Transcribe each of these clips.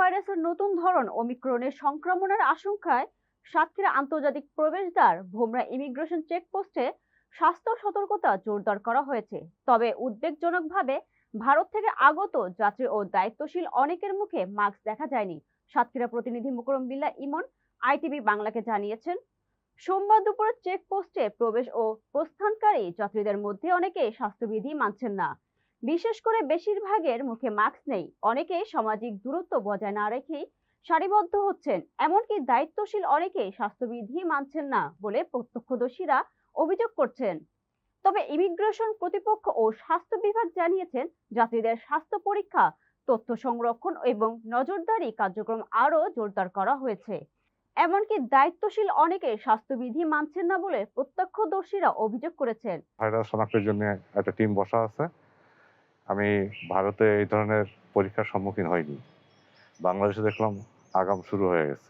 ভাইরাসের নতুন ধরন ওমিক্রনের সংক্রমণের আশঙ্কায় সাতক্ষীরা আন্তর্জাতিক প্রবেশদ্বার ভোমরা ইমিগ্রেশন চেকপোস্টে স্বাস্থ্য সতর্কতা জোরদার করা হয়েছে। তবে উদ্বেগজনকভাবে ভারত থেকে আগত যাত্রী ও দায়িত্বশীল অনেকের মুখে মাস্ক দেখা যায়নি। সাতক্ষীরা প্রতিনিধি মুকরম বিল্লাহ ইমন আইটিভি বাংলাকে জানিয়েছেন, সোমবার দুপুরে চেকপোস্টে প্রবেশ ও প্রস্থানকারী যাত্রীদের মধ্যে অনেকে স্বাস্থ্যবিধি মানছেন না। বিশেষ করে বেশিরভাগের মুখে মাস্ক নেই। অনেকে সামাজিক দূরত্ব বজায় না রেখেই সারিবদ্ধ হচ্ছেন। এমনকি দায়িত্বশীল অনেকে স্বাস্থ্যবিধি মানছেন না বলে প্রত্যক্ষদর্শীরা অভিযোগ করছেন। তবে ইমিগ্রেশন কর্তৃপক্ষ ও স্বাস্থ্য বিভাগ জানিয়েছেন, যাত্রীদের স্বাস্থ্য পরীক্ষা, তথ্য সংরক্ষণ এবং নজরদারি কার্যক্রম আরও জোরদার করা হয়েছে। এমনকি দায়িত্বশীল অনেকে স্বাস্থ্যবিধি মানছেন না বলে প্রত্যক্ষদর্শীরা অভিযোগ করেছেন। ভাইরাস শনাক্তের জন্য একটা টিম বসা আছে। আমি ভারতে এই ধরনের পরীক্ষার সম্মুখীন হইনি। বাংলাদেশে দেখলাম আগাম শুরু হয়ে গেছে।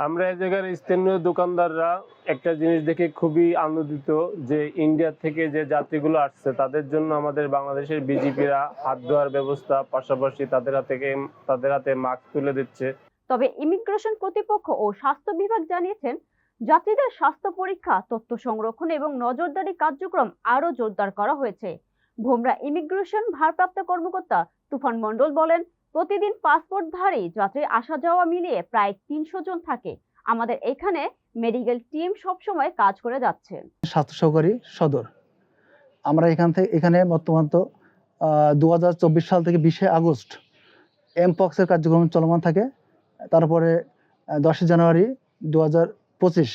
আমরা এই জায়গার স্থানীয় দোকানদাররা একটা জিনিস দেখে খুবই আনন্দিত যে ইন্ডিয়া থেকে যে যাত্রীগুলো আসছে তাদের জন্য আমাদের বাংলাদেশের বিজিপিরা হাত ধোয়ার ব্যবস্থা, পাশাপাশি তাদের হাতে মাস্ক তুলে দিচ্ছে। তবে ইমিগ্রেশন কর্তৃপক্ষ ও স্বাস্থ্য বিভাগ জানিয়েছেন, যাত্রীদের স্বাস্থ্য পরীক্ষা, তথ্য সংরক্ষণ এবং নজরদারি কার্যক্রম আরও জোরদার করা হয়েছে। ভোমরা ইমিগ্রেশন ভারপ্রাপ্ত কর্মকর্তা তুফান মণ্ডল বলেন, প্রতিদিন পাসপোর্টধারী যাত্রী আসা যাওয়া মিলিয়ে প্রায় ৩০০ জন থাকে। আমাদের এখানে মেডিকেল টিম সবসময় কাজ করে যাচ্ছে। স্বাস্থ্য সহকারী সদর আমরা এখানে বর্তমান তো 2024 সাল থেকে 20 আগস্ট এমপক্সের কার্যক্রম চলমান থাকে। তারপরে 10 জানুয়ারি 2025